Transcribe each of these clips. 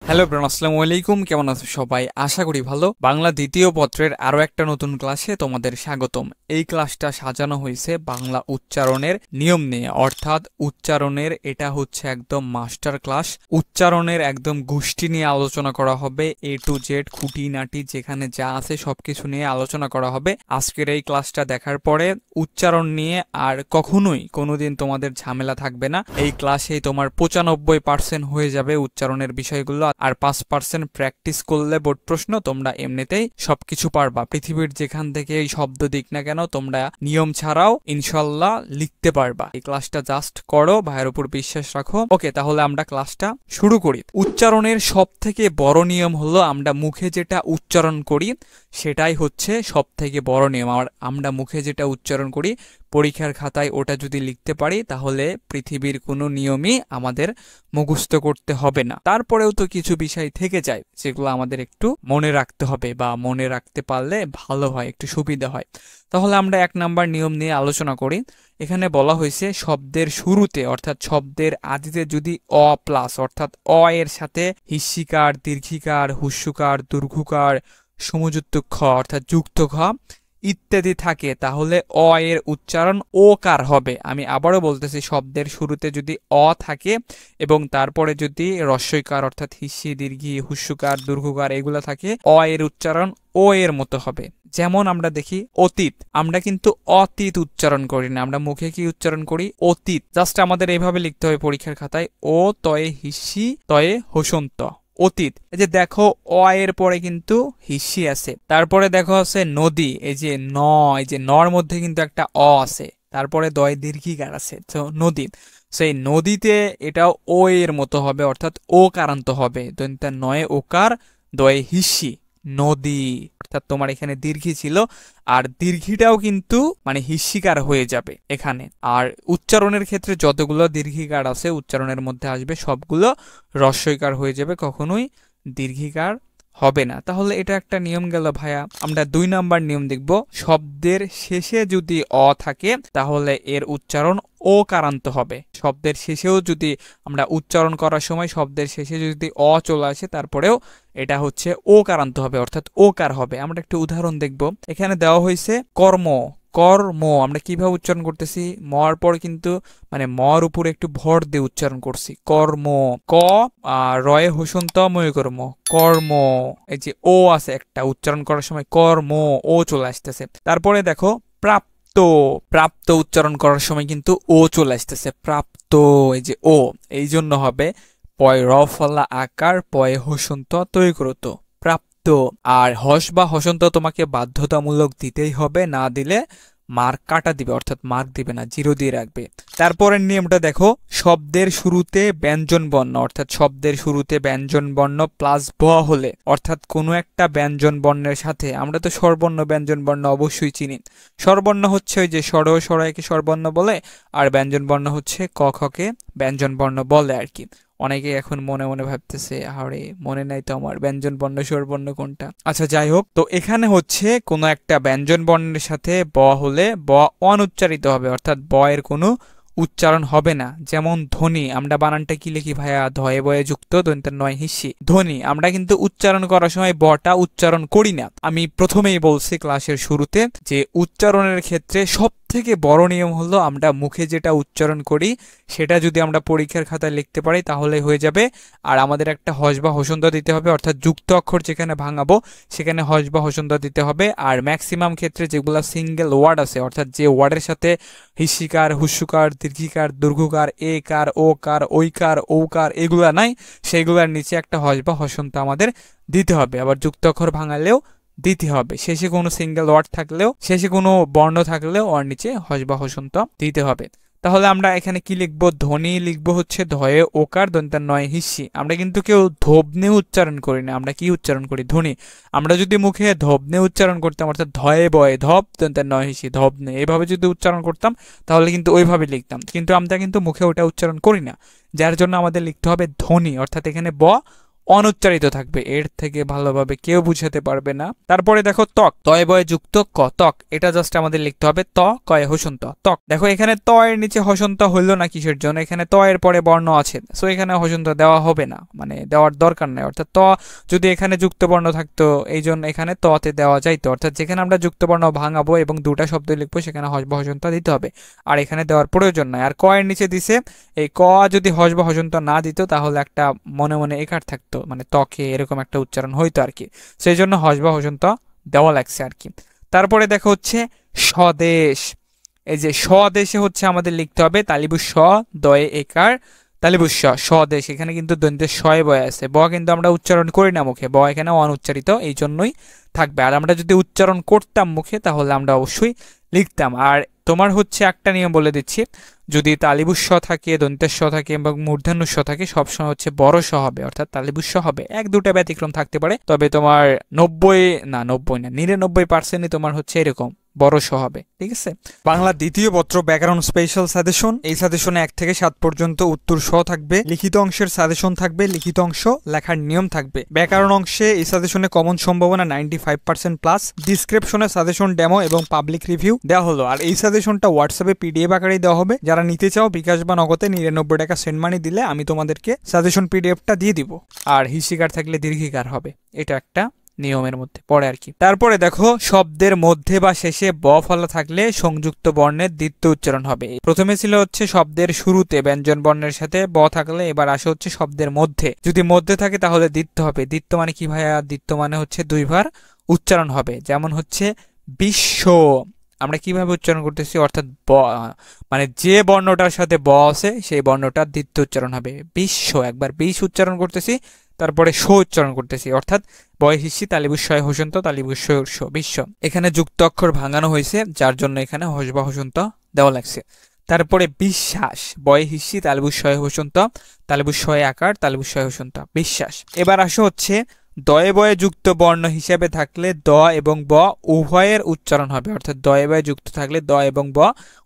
Hello bran, আসসালামু আলাইকুম। কেমন আছো সবাই? আশা করি ভালো। বাংলা দ্বিতীয় পত্রের আরো একটা নতুন ক্লাসে তোমাদের স্বাগতম। এই ক্লাসটা সাজানো হয়েছে বাংলা উচ্চারণের নিয়ম নিয়ে, অর্থাৎ উচ্চারণের এটা হচ্ছে একদম মাস্টার ক্লাস। উচ্চারণের একদম গোষ্ঠী নিয়ে আলোচনা করা হবে, এ টু জেড খুঁটিনাটি যেখানে যা আছে সবকিছু নিয়ে আলোচনা করা হবে। আজকের এই ক্লাসটা দেখার পরে উচ্চারণ নিয়ে আর কখনোই কোনোদিন তোমাদের ঝামেলা থাকবে না। এই ক্লাসেই তোমার 95% হয়ে যাবে উচ্চারণের বিষয়গুলো, আর 5% প্র্যাকটিস করলে বোর্ড প্রশ্ন তোমরা এমনিতেই সবকিছু পারবা। পৃথিবীর যেখান থেকে এই শব্দ দিক না কেন তোমরা নিয়ম ছাড়াও ইনশাল্লাহ লিখতে পারবা। এই ক্লাসটা জাস্ট করো, ভাইয়ের উপর বিশ্বাস রাখো। ওকে, তাহলে আমরা ক্লাসটা শুরু করি। উচ্চারণের সব থেকে বড় নিয়ম হলো আমরা মুখে যেটা উচ্চারণ করি সেটাই হচ্ছে সব থেকে বড় নিয়ম। আর আমরা মুখে যেটা উচ্চারণ করি পরীক্ষার খাতায় ওটা যদি লিখতে পারি তাহলে পৃথিবীর কোনো নিয়মই আমাদের মুখস্থ করতে হবে না। তারপরেও তো কিছু বিষয় থেকে যায় যেগুলো আমাদের একটু মনে রাখতে হবে, বা মনে রাখতে পারলে ভালো হয়, একটু সুবিধা হয়। তাহলে আমরা 1 নাম্বার নিয়ম নিয়ে আলোচনা করি। এখানে বলা হয়েছে শব্দের শুরুতে অর্থাৎ শব্দের আদিতে যদি অ প্লাস অর্থাৎ অ এর সাথে হিস্যিকার, দীর্ঘিকার, হুস্যকার, দীর্ঘকার, সমযুক্ত খ অর্থাৎ যুক্ত খ ইত্যাদি থাকে তাহলে অ এর উচ্চারণ ওকার হবে। আমি আবারও বলতেছি, শব্দের শুরুতে যদি অ থাকে এবং তারপরে যদি রস্বইকার অর্থাৎ হিস্যি, দীর্ঘি, হুস্যকার, দীর্ঘকার এগুলো থাকে, অ এর উচ্চারণ ও এর মতো হবে। যেমন আমরা দেখি অতীত, আমরা কিন্তু অতীত উচ্চারণ করি না, আমরা মুখে কি উচ্চারণ করি? অতীত। জাস্ট আমাদের এইভাবে লিখতে হবে পরীক্ষার খাতায়, ও তয়ে হিস্যি তয়ে হোসন্ত, অতীত। এই যে দেখো অ এর পরে কিন্তু হিস্যি আছে, তারপরে দেখো আছে নদী, এই যে ন, এই যে নর মধ্যে কিন্তু একটা অ আছে, তারপরে দয় দীর্ঘিকার আছে, তো নদী। সেই নদীতে এটাও ও এর মতো হবে অর্থাৎ ও কারান্ত হবে, দন্তা নয়ে ওকার দয়ে হিস্যি, নদী। অর্থাৎ তোমার এখানে দীর্ঘি ছিল আর দীর্ঘিটাও কিন্তু মানে হিস্যিকার হয়ে যাবে এখানে। আর উচ্চারণের ক্ষেত্রে যতগুলো দীর্ঘিকার আছে উচ্চারণের মধ্যে আসবে সবগুলো রস্বইকার হয়ে যাবে, কখনোই দীর্ঘিকার হবে না। তাহলে এটা একটা নিয়ম গেল ভাইয়া। আমরা 2 নাম্বার নিয়ম দেখব। শব্দের শেষে যদি অ থাকে তাহলে এর উচ্চারণ ও কারান্ত হবে। শব্দের শেষেও যদি আমরা উচ্চারণ করার সময় শব্দের শেষে যদি অ চলে আসে তারপরেও এটা হচ্ছে ও কারান্ত হবে অর্থাৎ ওকার হবে। আমরা একটা উদাহরণ দেখব। এখানে দেওয়া হয়েছে কর্ম, কর্ম আমরা কিভাবে উচ্চারণ করতেছি? মর পর কিন্তু মানে মর উপরে একটু ভর দিয়ে উচ্চারণ করছি, কর্ম। ক রয়ে হোসন্ত ময় কর্ম, কর্ম। এই যে ও আছে একটা, উচ্চারণ করার সময় কর্ম ও চলে আসতেছে। তারপরে দেখো প্রাপ্ত, প্রাপ্ত উচ্চারণ করার সময় কিন্তু ও চলে আসতেছে, প্রাপ্ত। এই যে ও, এই জন্য হবে পয় র ফলা আকার পয় হোসন্ত তৈ করত, প্রাপ্ত। আর হস বা হসন্ত তোমাকে বাধ্যতামূলক দিতেই হবে, না দিলে মার্ক কাটা দিবে অর্থাৎ মার্ক দিবে না, 0 দিয়ে রাখবে। তারপরের নিয়মটা দেখো, শব্দের শুরুতে ব্যঞ্জন বর্ণ অর্থাৎ শব্দের শুরুতে ব্যঞ্জন বর্ণ প্লাস ব হলে অর্থাৎ কোনো একটা ব্যঞ্জন বর্ণের সাথে, আমরা তো স্বরবর্ণ ব্যঞ্জন বর্ণ অবশ্যই চিনি। স্বরবর্ণ হচ্ছে ওই যে স্বর স্বরয়কে স্বরবর্ণ বলে, আর ব্যঞ্জন বর্ণ হচ্ছে ক খ কে ব্যঞ্জন বর্ণ বলে আর কি। অনেকে এখন মনে মনে ভাবতেছে আরে মনে নাই তো আমার ব্যঞ্জন বর্ণ স্বরবর্ণ কোনটা। আচ্ছা যাই হোক, তো এখানে হচ্ছে কোনো একটা ব্যঞ্জন বর্ণের সাথে ব হলে ব অনুচ্চারিত হবে অর্থাৎ ব এর কোনো উচ্চারণ হবে না। যেমন ধ্বনি, আমরা বানানটা কি লিখি ভাইয়া? ধয়ে বয়ে যুক্ত দন্তের নয় হিস্যি, ধ্বনি। আমরা কিন্তু উচ্চারণ করার সময় বটা উচ্চারণ করি না। আমি প্রথমেই বলছি ক্লাসের শুরুতে যে উচ্চারণের ক্ষেত্রে সব থেকে বড় নিয়ম হলো আমরা মুখে যেটা উচ্চারণ করি সেটা যদি আমরা পরীক্ষার খাতায় লিখতে পারি তাহলে হয়ে যাবে। আর আমাদের একটা হস বা হসন্ত দিতে হবে অর্থাৎ যুক্ত অক্ষর যেখানে ভাঙাবো সেখানে হস বা হসন্ত দিতে হবে। আর ম্যাক্সিমাম ক্ষেত্রে যেগুলো সিঙ্গেল ওয়ার্ড আছে অর্থাৎ যে ওয়ার্ডের সাথে হিস্যিকার, হুস্যকার, দীর্ঘিকার, দীর্ঘকার, এ কার, ও কার, ঐকার, ঔকার এগুলা নাই, সেইগুলার নিচে একটা হস বা হসন্ত আমাদের দিতে হবে। আবার যুক্ত অক্ষর ভাঙালেও দিতে হবে, শেষে কোনো সিঙ্গেল ওয়ার্ড থাকলেও, শেষে কোনো বর্ণ থাকলেও ওর নিচে হস বা হসন্ত দিতে হবে। তাহলে আমরা এখানে কি লিখবো? ধ্বনি লিখবো হচ্ছে ধয়ে ওকার দন্তার নয় হিস্যি। আমরা কিন্তু কেউ ধবনে উচ্চারণ করি না, আমরা কি উচ্চারণ করি? ধ্বনি। আমরা যদি মুখে ধবনে উচ্চারণ করতাম অর্থাৎ ধয়ে বয়ে ধব দন্তার নয় হিস্যি, ধবনে এভাবে যদি উচ্চারণ করতাম তাহলে কিন্তু ওইভাবে লিখতাম, কিন্তু আমরা কিন্তু মুখে ওটা উচ্চারণ করি না, যার জন্য আমাদের লিখতে হবে ধ্বনি অর্থাৎ এখানে ব অনুচ্চারিত থাকবে, এর থেকে ভালোভাবে কেউ বুঝাতে পারবে না। তারপরে দেখো ত্বক, তয় বয়ে যুক্ত ক, ত্বক, এটা জাস্ট আমাদের লিখতে হবে ত কয়ে হসন্ত ত্বক। দেখো এখানে ত এর নিচে হসন্ত হইলো না কিসের জন্য, এখানে ত এর পরে বর্ণ আছে, সো এখানে হসন্ত দেওয়া হবে না, মানে দেওয়ার দরকার নাই। অর্থাৎ ত যদি এখানে যুক্ত বর্ণ থাকতো এই জন্য এখানে ততে দেওয়া যাইতো, অর্থাৎ যেখানে আমরা যুক্ত বর্ণ ভাঙাবো এবং দুটা শব্দ লিখবো সেখানে হসব হসন্ত দিতে হবে, আর এখানে দেওয়ার প্রয়োজন নাই। আর ক এর নিচে দিছে, এই ক যদি হসব হসন্ত না দিত তাহলে একটা মনে মনে একার থাকতো, মানে ত্বকে এরকম একটা উচ্চারণ হইতো আর কি, সেই জন্য হসব হসন্ত দেওয়া লাগছে আর কি। তারপরে দেখো হচ্ছে স্বদেশ, এই যে স্বদেশে হচ্ছে আমাদের লিখতে হবে তালিবু স দয়ে একার তালিবু স্বদেশ, এখানে কিন্তু দন্তের শয় বয় আছে, ব কিন্তু আমরা উচ্চারণ করি না মুখে, ব এখানে অনুচ্চারিত, এই জন্যই থাকবে। আর আমরা যদি উচ্চারণ করতাম মুখে তাহলে আমরা অবশ্যই লিখতাম। আর তোমার হচ্ছে একটা নিয়ম বলে দিচ্ছি, যদি তালিবুস্ব থাকে, দন্তেস্ব থাকে এবং মূর্ধন্যস্ব থাকে, সবসময় হচ্ছে বড় স হবে, অর্থাৎ তালিবুস্ব হবে। এক দুটা ব্যতিক্রম থাকতে পারে, তবে তোমার 99% তোমার হচ্ছে এরকম বড় স হবে, ঠিক আছে। বাংলা দ্বিতীয় পত্র ব্যাকরণ স্পেশাল সাজেশন, এই সাজেশনে 1 থেকে 7 পর্যন্ত উত্তর স থাকবে, লিখিত অংশের সাজেশন থাকবে, লিখিত অংশ লেখার নিয়ম থাকবে। ব্যাকরণ অংশে এই সাজেশনে কমন সম্ভাবনা 95% প্লাস, ডিসক্রিপশনে সাজেশন ডেমো এবং পাবলিক রিভিউ দেওয়া হলো। আর এই সাজেশনটা হোয়াটসঅ্যাপে পিডিএফ আকারেই দেওয়া হবে, যারা নিতে চাও বিকাশ বা নগদে 99 টাকা সেন্ড মানি দিলে আমি তোমাদেরকে সাজেশন পিডিএফটা দিয়ে দিব। আর হিসিকার থাকলে দীর্ঘিকার হবে, এটা একটা নিয়মের মধ্যে পড়ে আর কি। তারপরে দেখো শব্দের মধ্যে বা শেষে ব ফলা থাকলে সংযুক্ত বর্ণের দ্বিতীয় উচ্চারণ হবে। প্রথমে ছিল হচ্ছে শব্দের শুরুতে ব্যঞ্জন বর্ণের সাথে ব থাকলে, এবার আসে হচ্ছে শব্দের মধ্যে, যদি মধ্যে থাকে তাহলে দ্বিত্ব হবে। দ্বিত্ব মানে কি ভাইয়া? দ্বিত্ব মানে হচ্ছে দুইবার উচ্চারণ হবে, যেমন হচ্ছে বিশ্ব, আমরা কিভাবে উচ্চারণ করতেছি, অর্থাৎ ব মানে যে বর্ণটার সাথে ব আছে সেই বর্ণটার দ্বিতীয় উচ্চারণ হবে বিশ্ব। একবার বিশ উচ্চারণ করতেছি, তারপরে স উচ্চারণ করতেছি, অর্থাৎ বয় হিসি তালিবুস্বয় হসন্ত তালিবুস্বয় বিশ্ব। এখানে যুক্ত অক্ষর ভাঙানো হয়েছে, যার জন্য এখানে হসবা হসন্ত দেওয়া লাগছে। তারপরে বিশ্বাস, বয় হিসি তালিবুস্বয় হসন্ত তালিবুস্বয় আকার তালিবুস্বয় হসন্ত বিশ্বাস। এবার আসো হচ্ছে দয়ে বয়ে যুক্ত বর্ণ হিসেবে থাকলে দ এবং ব উভয়ের উচ্চারণ হবে, অর্থাৎ দয়ে বয়ে যুক্ত থাকলে দ এবং ব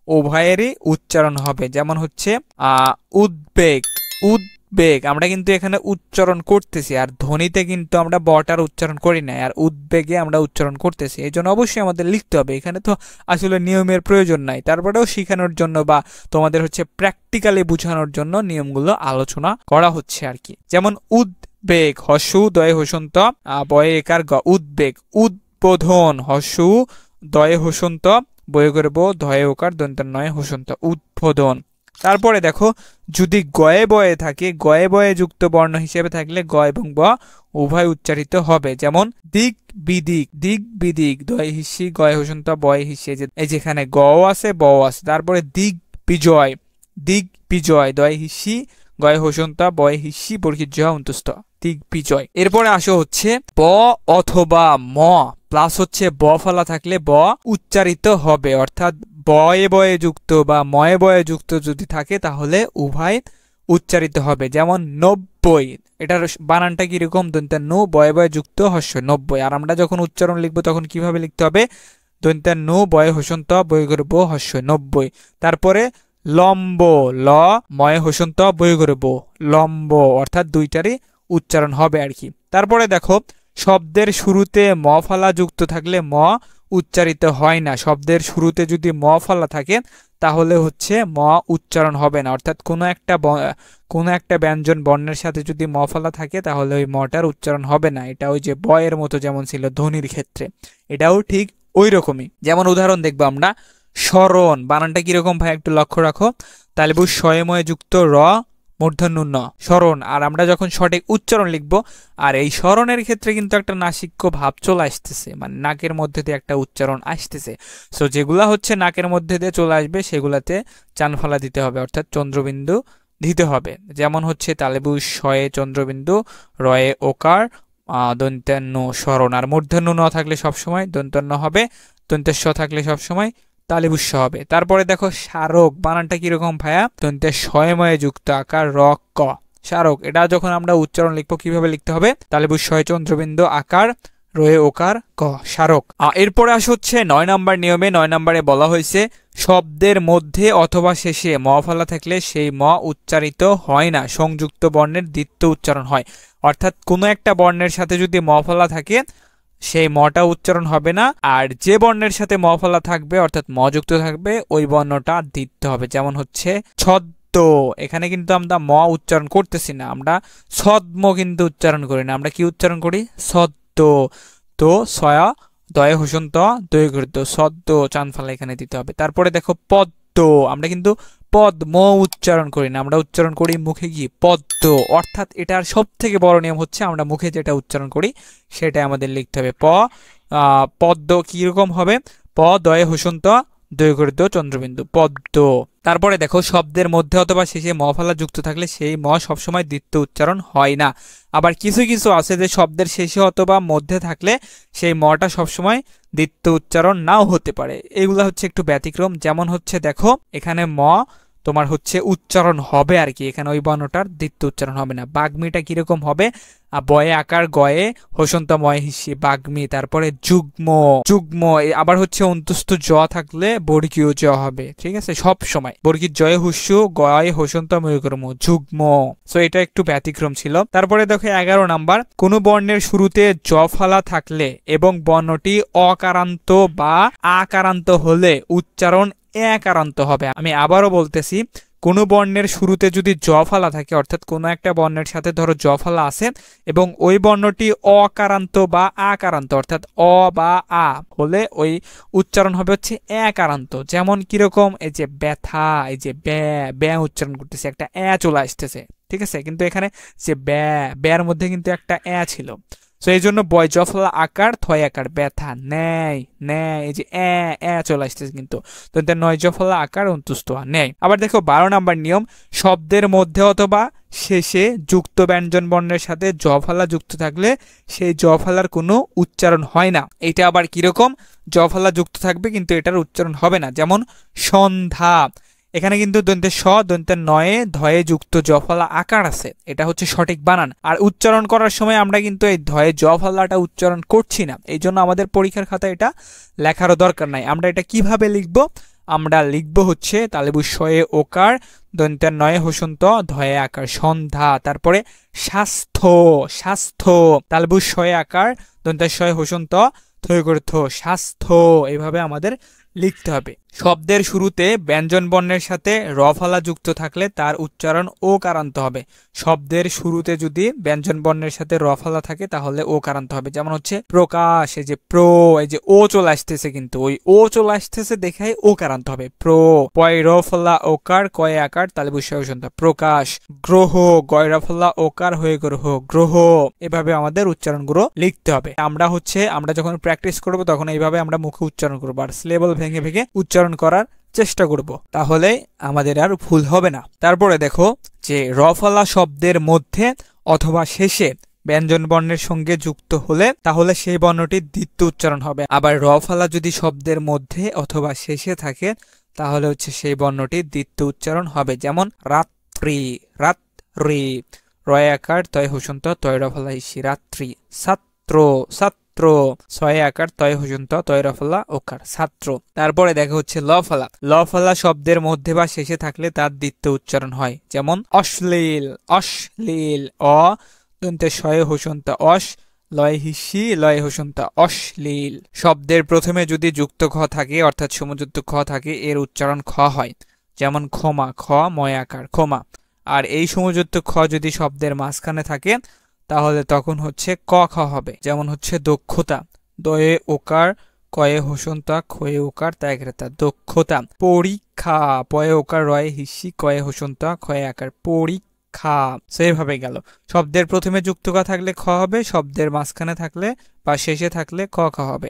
উভয়েরই উচ্চারণ হবে। যেমন হচ্ছে উদ্বেগ, উদ্বেগ আমরা কিন্তু এখানে উচ্চারণ করতেছি, আর ধ্বনিতে কিন্তু আমরা বটার উচ্চারণ করি না, আর উদ্বেগে আমরা উচ্চারণ করতেছি, এই জন্য অবশ্যই আমাদের লিখতে হবে। এখানে তো আসলে নিয়মের প্রয়োজন নাই, তারপরেও শেখানোর জন্য বা তোমাদের হচ্ছে প্র্যাকটিক্যালি বোঝানোর জন্য নিয়মগুলো আলোচনা করা হচ্ছে আর কি। যেমন উদ্বেগ, হসু দয়ে হসন্ত বয়ে একার গ, উদ্বেগ। উদ্বোধন, হসু দয়ে হসন্ত বয়ে করব ধয়ে ওকার দন্তের নয় হসন্ত, উদ্বোধন। তারপরে দেখো যদি গয়ে বয়ে থাকে, গয়ে বয়ে যুক্ত বর্ণ হিসেবে থাকলে গ এবং ব উভয় উচ্চারিত হবে। যেমন দিক বিদিক, দিক বিদিক দয় হিসি গয়ে হসন্ত বয়ে হিসি, এই যেখানে গ আছে ব আছে। তারপরে দিক বিজয়, দিক বিজয় দয় হিসি গয়ে হসন্ত বয়ে হিসি বর্গীর জ অন্তস্থ, দিক বিজয়। এরপরে আসো হচ্ছে ব অথবা ম প্লাস হচ্ছে ব ফলা থাকলে ব উচ্চারিত হবে, অর্থাৎ বয়ে বয়ে যুক্ত বা ময়ে বয়ে যুক্ত যদি থাকে তাহলে উভয় উচ্চারিত হবে। যেমন 90, এটার বানানটা কিরকম? দন্তের নু বয়ে বয়ে যুক্ত হস্য 90। আর আমরা যখন উচ্চারণ লিখবো তখন কিভাবে লিখতে হবে? দন্তের নু বয়ে হসন্ত বয়ে করব হস্য 90। তারপরে লম্ব, ল ময়ে হসন্ত বয়ে করব লম্ব, অর্থাৎ দুইটারই উচ্চারণ হবে আর কি। তারপরে দেখো শব্দের শুরুতে ম ফলা যুক্ত থাকলে ম উচ্চারিত হয় না। শব্দের শুরুতে যদি ম ফলা থাকে তাহলে হচ্ছে ম উচ্চারণ হবে না, অর্থাৎ কোনো একটা ব্যঞ্জন বর্ণের সাথে যদি ম ফলা থাকে তাহলে ওই মটার উচ্চারণ হবে না। এটা ওই যে বয়ের মতো যেমন ছিল ধ্বনির ক্ষেত্রে, এটাও ঠিক ওই রকমই। যেমন উদাহরণ দেখবো আমরা, স্মরণ, বানানটা কিরকম ভাই একটু লক্ষ্য রাখো, তালিবু শয়ময় যুক্ত র মূর্ধন্য ন, স্মরণ। আর আমরা যখন সঠিক উচ্চারণ লিখবো, আর এই স্মরণের ক্ষেত্রে কিন্তু একটা নাসিক্য ভাব চলে আসতেছে, মানে নাকের মধ্যে দিয়ে একটা উচ্চারণ আসতেছে। সো যেগুলা হচ্ছে নাকের মধ্যে দিয়ে চলে আসবে সেগুলাতে চানফালা দিতে হবে, অর্থাৎ চন্দ্রবিন্দু দিতে হবে। যেমন হচ্ছে তালেবু শয়ে চন্দ্রবিন্দু, রয়ে ওকার, দন্তান্ন স্মরণ। আর মূর্ধন্য ন থাকলে সবসময় দন্তান্ন হবে, দন্তেশ্ব থাকলে সবসময় তালিবুস্য হবে। তারপরে দেখো স্মারক, বানানটা কিরকম ভাইয়া? দন্তের শয়ময়ে যুক্ত আকার র ক, স্মারক। এটা যখন আমরা উচ্চারণ লিখবো কিভাবে লিখতে হবে? তালিবুস্যয় চন্দ্রবিন্দু আকার রয়ে ওকার ক স্মারক। এরপরে আসে হচ্ছে 9 নম্বর নিয়মে। 9 নম্বরে বলা হয়েছে শব্দের মধ্যে অথবা শেষে ম ফলা থাকলে সেই ম উচ্চারিত হয় না, সংযুক্ত বর্ণের দ্বিতীয় উচ্চারণ হয়। অর্থাৎ কোনো একটা বর্ণের সাথে যদি ম ফলা থাকে সেই মটা উচ্চারণ হবে না, আর যে বর্ণের সাথে ম ফলা থাকবে অর্থাৎ ম যুক্ত থাকবে ওই বর্ণটা দিতে হবে। যেমন হচ্ছে ছদ্ম, এখানে কিন্তু আমরা ম উচ্চারণ করতেছি না, আমরা ছদ্ম কিন্তু উচ্চারণ করি না, আমরা কি উচ্চারণ করি ছদ্ম। তো ছয়া দয়ে হসন্ত দয় গৃহীত ছদ্ম চান ফালা এখানে দিতে হবে। তারপরে দেখো পদ্ম, আমরা কিন্তু পদ্ম উচ্চারণ করি না, আমরা উচ্চারণ করি মুখে কি পদ্ম। অর্থাৎ এটার সব থেকে বড় নিয়ম হচ্ছে আমরা মুখে যেটা উচ্চারণ করি সেটা আমাদের লিখতে হবে। পদ্ম কিরকম হবে, প দয়ে হসন্ত দয় গৃহীত চন্দ্রবিন্দু পদ্ম। তারপরে দেখো শব্দের মধ্যে অথবা শেষে ম ফলা যুক্ত থাকলে সেই ম সবসময় দ্বিতীয় উচ্চারণ হয় না। আবার কিছু কিছু আছে যে শব্দের শেষে অথবা মধ্যে থাকলে সেই মটা সবসময় দ্বিতীয় উচ্চারণ নাও হতে পারে, এগুলা হচ্ছে একটু ব্যতিক্রম। যেমন হচ্ছে দেখো এখানে ম তোমার হচ্ছে উচ্চারণ হবে আর কি, এখানে ওই বর্ণটার দ্বিতীয় উচ্চারণ হবে না। বাগ্মিটা কিরকম হবে, বয়ে আকার গয়ে হসন্তময় হিসি বাগ্মি। তারপরে যুগ্ম, যুগ্ম আবার হচ্ছে অন্তুস্থ জ থাকলে বর্গীয় জ হবে, ঠিক আছে, সব সময় বর্গীর জয়ে হুস্যু গয়ে হসন্তময় কর্ম যুগ্ম। সো এটা একটু ব্যতিক্রম ছিল। তারপরে দেখো 11 নাম্বার, কোন বর্ণের শুরুতে জ ফালা থাকলে এবং বর্ণটি অকারান্ত বা আকারান্ত হলে উচ্চারণ একারান্ত হবে। আমি আবারও বলতেছি, কোনো বর্ণের শুরুতে যদি জ ফালা থাকে, অর্থাৎ কোনো একটা বর্ণের সাথে ধরো জ ফালা আছে এবং ওই বর্ণটি অকারান্ত বা আকারান্ত অর্থাৎ অ বা আ হলে ওই উচ্চারণ হবে হচ্ছে একারান্ত। যেমন কিরকম, এই যে ব্যথা, এই যে ব্যা উচ্চারণ করতেছে, একটা চলে আসতেছে, ঠিক আছে, কিন্তু এখানে যে ব্যের মধ্যে কিন্তু একটা ছিল। সো এই জন্য বয় জফলা আকার থয় আকার ব্যথা ন্যায় ন্যায়, এই যে চলে আসতেছে কিন্তু, তো নয় জফলা আকার অন্তুষ্ট ন্যায়। আবার দেখো 12 নাম্বার নিয়ম, শব্দের মধ্যে অথবা শেষে যুক্ত ব্যঞ্জন বর্ণের সাথে জফলা যুক্ত থাকলে সেই জফলার কোনো উচ্চারণ হয় না। এটা আবার কিরকম, জফলা যুক্ত থাকবে কিন্তু এটার উচ্চারণ হবে না। যেমন সন্ধ্যা, এখানে কিন্তু দন্তের স দন্তের নয়ে ধয়ে যুক্ত জফলা আকার আছে, এটা হচ্ছে সঠিক বানান। আর উচ্চারণ করার সময় আমরা কিন্তু এই ধয়ে জফলাটা উচ্চারণ করছি না, এই জন্য আমাদের পরীক্ষার খাতায় এটা লেখারও দরকার নাই। আমরা এটা কিভাবে লিখব, আমরা লিখব হচ্ছে তালেবু শয়ে ওকার দন্তের নয়ে হসন্ত ধয়ে আকার সন্ধ্যা। তারপরে স্বাস্থ্য, স্বাস্থ্য তালেবু শয়ে আকার দন্তের শয়ে হসন্ত থয়ে করথ স্বাস্থ্য, এইভাবে আমাদের লিখতে হবে। শব্দের শুরুতে ব্যঞ্জন বর্ণের সাথে র ফলা যুক্ত থাকলে তার উচ্চারণ ও কারান্ত হবে। শব্দের শুরুতে যদি ব্যঞ্জন বর্ণের সাথে র ফলা থাকে তাহলে ও কারান্ত হবে। যেমন হচ্ছে প্রকাশ, এই যে প্র, এই যে ও চলে আসতেছে কিন্তু ওই ও চলে আসতেছে দেখাই ও কারান্ত হবে প্র। পয় র ফলা ওকার কয়ে আকার তালে বুঝতে প্রকাশ। গ্রহ, গয় র ফলা ওকার হয়ে গ্রহ গ্রহ। এভাবে আমাদের উচ্চারণগুলো লিখতে হবে। আমরা যখন প্র্যাকটিস করব তখন এইভাবে আমরা মুখে উচ্চারণ করবো আর সিলেবল ভেঙে ভেঙে উচ্চারণ করার চেষ্টা করব, তাহলে আমাদের আর ভুল হবে না। তারপরে দেখো যে রফলা শব্দের মধ্যে অথবা শেষে ব্যঞ্জন বর্ণের সঙ্গে যুক্ত হলে তাহলে সেই বর্ণটির দ্বিতীয় উচ্চারণ হবে। আবার রফলা যদি শব্দের মধ্যে অথবা শেষে থাকে তাহলে হচ্ছে সেই বর্ণটির দ্বিতীয় উচ্চারণ হবে। যেমন রাত্রি, রাত্রি রয় আকার তয় হুসন্ত তয় রফলা ইসি রাত্রি। ছাত্র, ছাত্র ছয় আকার তয় হুসন্ত তয় রফলা ওকার ছাত্র। তারপরে দেখা হচ্ছে লফলা। লফলা শব্দের মধ্যে বা শেষে থাকলে তার দ্বিতীয় উচ্চারণ হয়। যেমন অশ্লীল, অশ্লীল অ দন্তে শয়ে হুসন্ত অশ লয় হিসি লয় হুসন্ত অশ্লীল। শব্দের প্রথমে যদি যুক্ত খ থাকে অর্থাৎ সমযুক্ত খ থাকে এর উচ্চারণ খ হয়। যেমন ক্ষমা, খ ময় আকার ক্ষমা। আর এই সমযুক্ত খ যদি শব্দের মাঝখানে থাকে তাহলে তখন হচ্ছে ক খ হবে। যেমন হচ্ছে দক্ষতা, দয়ে ওকার কয়ে হসন্তা খয়ে ওকার ত্যাগরেতা দক্ষতা। পরীক্ষা, পয়ে ওকার রয়ে হিসি কয়ে হসন্তা খয়ে আকার পরীক্ষা। সেইভাবে গেল। শব্দের প্রথমে যুক্ত ক থাকলে খ হবে, শব্দের মাঝখানে থাকলে বা শেষে থাকলে ক খ হবে।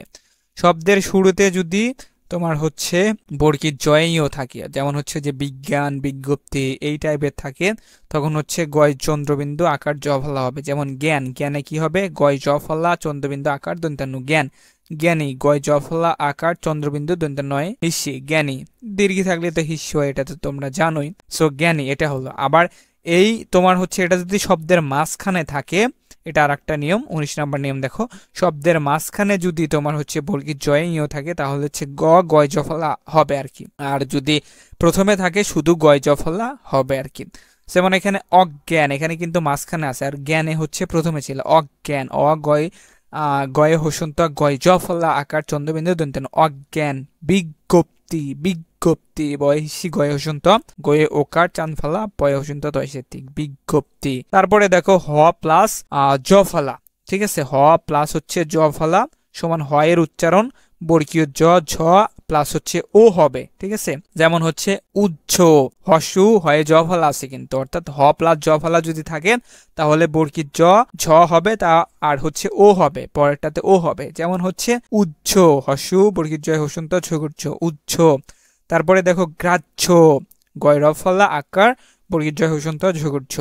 শব্দের শুরুতে যদি তোমার হচ্ছে বর্গীর জয়ও থাকে, যেমন হচ্ছে যে বিজ্ঞান, বিজ্ঞপ্তি এই টাইপের থাকে, তখন হচ্ছে গয় চন্দ্রবিন্দু আকার জ ফলা হবে। যেমন জ্ঞান, জ্ঞানে কি হবে গয় জ ফলা চন্দ্রবিন্দু আকার দন্তান্ন জ্ঞান। জ্ঞানী, গয় জ ফলা আকার চন্দ্রবিন্দু দন্তান্নয় হিস্যি জ্ঞানী। দীর্ঘি থাকলে তো হিস্য, এটা তো তোমরা জানোই। সো জ্ঞানী এটা হলো। আবার এই তোমার হচ্ছে এটা যদি শব্দের মাঝখানে থাকে এটা আর একটা নিয়ম। 19 নম্বর নিয়ম দেখো, শব্দের মাঝখানে যদি তোমার হচ্ছে বর্গীর জয়ে ইয় থাকে তাহলে হচ্ছে গয় জফলা হবে আর কি, আর যদি প্রথমে থাকে শুধু গয় জফলা হবে আর কি। যেমন এখানে অজ্ঞান, এখানে কিন্তু মাঝখানে আছে, আর জ্ঞানে হচ্ছে প্রথমে ছিল অজ্ঞান, গয়ে হসন্ত গয় জফলা আকার চন্দ্রবিন্দু দন্তেন অজ্ঞান। বিজ্ঞপ্তি, বিজ্ঞপ্তি বয় হিসি গয়ে হসন্ত গয়ে ওকার চানফালা বয় হসন্ত দয়সেতিক বিজ্ঞপ্তি। তারপরে দেখো হ প্লাস জফলা, ঠিক আছে, হ প্লাস হচ্ছে জফলা সমান হয়ের উচ্চারণ বর্গীয় ঝ প্লাস হচ্ছে ও হবে, ঠিক আছে। যেমন হচ্ছে উচ্চ, হসু হয়ে জ ফলা আছে কিন্তু, অর্থাৎ হ প্লাস জ ফলা যদি থাকে তাহলে বর্গীর ঝ হবে, তা আর হচ্ছে ও হবে, পরেরটাতে ও হবে। যেমন হচ্ছে উচ্চ, হসু বর্গীর জয় হসন্ত ছগুচ্ছ উচ্চ। তারপরে দেখো গ্রাহ্য, গয়র ফলা আকার বর্গীর জয় হসন্ত ঝগুচ্ছ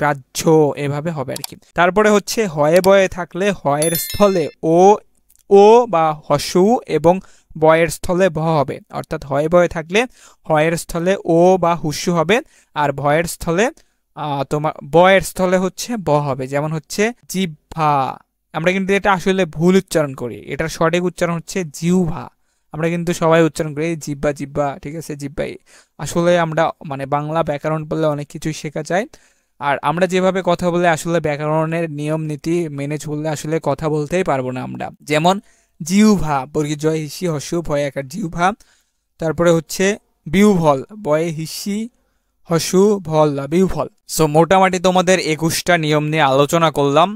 গ্রাহ্য, এভাবে হবে আর কি। তারপরে হচ্ছে হয়ে বয়ে থাকলে হয়ের স্থলে ও বা হসু এবং বয়ের স্থলে ভ হবে, অর্থাৎ হয়ে বয়ে থাকলে হয়ের স্থলে ও বা হুসু হবে, আর ভয়ের স্থলে তোমার বয়ের স্থলে হচ্ছে ব হবে। যেমন হচ্ছে জিহ্বা, আমরা কিন্তু এটা আসলে ভুল উচ্চারণ করি, এটার সঠিক উচ্চারণ হচ্ছে জিহ্বা, আমরা কিন্তু সবাই উচ্চারণ করি জিহ্বা জিহ্বা, ঠিক আছে, জিহ্বাই। আসলে আমরা মানে বাংলা ব্যাকরণ পড়লে অনেক কিছুই শেখা যায়, আর আমরা যেভাবে কথা বলে আসলে ব্যাকরণের নিয়ম নীতি মেনে চললে আসলে কথা বলতেই পারবো না আমরা। যেমন জিহ্বা বর্গীর জয় হিসি হসু ভয় আকার জিহ্বা। তারপরে হচ্ছে বিউভল, বয়ে হিসি হসু ভল বিউভল। সো মোটামুটি তোমাদের 21টা নিয়ম নিয়ে আলোচনা করলাম।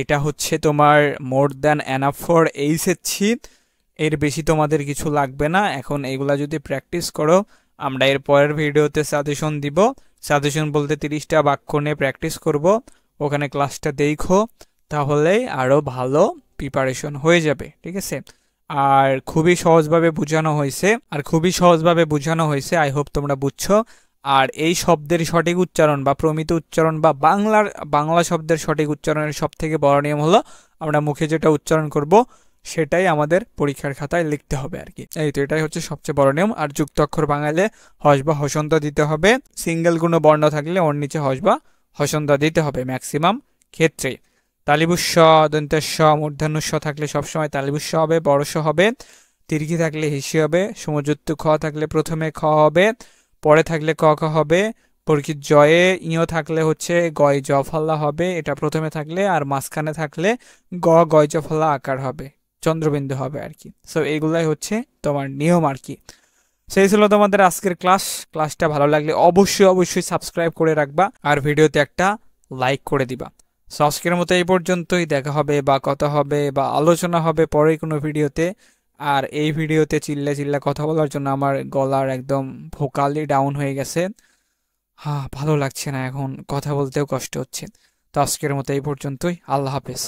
এটা হচ্ছে তোমার more than enough for HSC, এর বেশি তোমাদের কিছু লাগবে না। এখন এগুলা যদি প্র্যাকটিস করো, আমরা এর পরের ভিডিওতে সাজেশন দিব, সাজেশন বলতে 30টা বাক্য নিয়ে প্র্যাকটিস করব, ওখানে ক্লাসটা দেখো, তাহলেই আরও ভালো প্রিপারেশন হয়ে যাবে, ঠিক আছে। আর খুবই সহজভাবে বোঝানো হয়েছে, আই হোপ তোমরা বুঝছো। আর এই শব্দের সঠিক উচ্চারণ বা প্রমিত উচ্চারণ বা বাংলা শব্দের সঠিক উচ্চারণের সব থেকে বড় নিয়ম হলো আমরা মুখে যেটা উচ্চারণ করব সেটাই আমাদের পরীক্ষার খাতায় লিখতে হবে আর কি। এই তো, এটাই হচ্ছে সবচেয়ে বড় নিয়ম। আর যুক্ত অক্ষর বাঙালে হস বা হসন্ত দিতে হবে, সিঙ্গেল কোনো বর্ণ থাকলে ওর নিচে হস বা হসন্ত দিতে হবে ম্যাক্সিমাম ক্ষেত্রে। তালিবুস্য দন্তেস্য মূর্ধন্য থাকলে সবসময় তালিবুস্য হবে, বড়স্য হবে, দীর্ঘি থাকলে হিসি হবে, সমযুক্ত খ থাকলে প্রথমে খ হবে, পরে থাকলে ক খ হবে, বর্গীর জয়ে ইয় থাকলে হচ্ছে গয় জ ফলা হবে, এটা প্রথমে থাকলে, আর মাঝখানে থাকলে গয় জ ফলা আকার হবে, চন্দ্রবিন্দু হবে আর কি। সো এইগুলাই হচ্ছে তোমার নিয়ম আর কি। সেই ছিল তোমাদের আজকের ক্লাসটা ভালো লাগলে অবশ্যই সাবস্ক্রাইব করে রাখবা, আর ভিডিওতে একটা লাইক করে দিবা। সো আজকের মতো এই পর্যন্তই, দেখা হবে বা কথা হবে বা আলোচনা হবে পরে কোনো ভিডিওতে। আর এই ভিডিওতে চিল্লা কথা বলার জন্য আমার গলার একদম ভোকালি ডাউন হয়ে গেছে, ভালো লাগছে না, এখন কথা বলতেও কষ্ট হচ্ছে। তো আজকের মতো এই পর্যন্তই, আল্লাহ হাফেজ।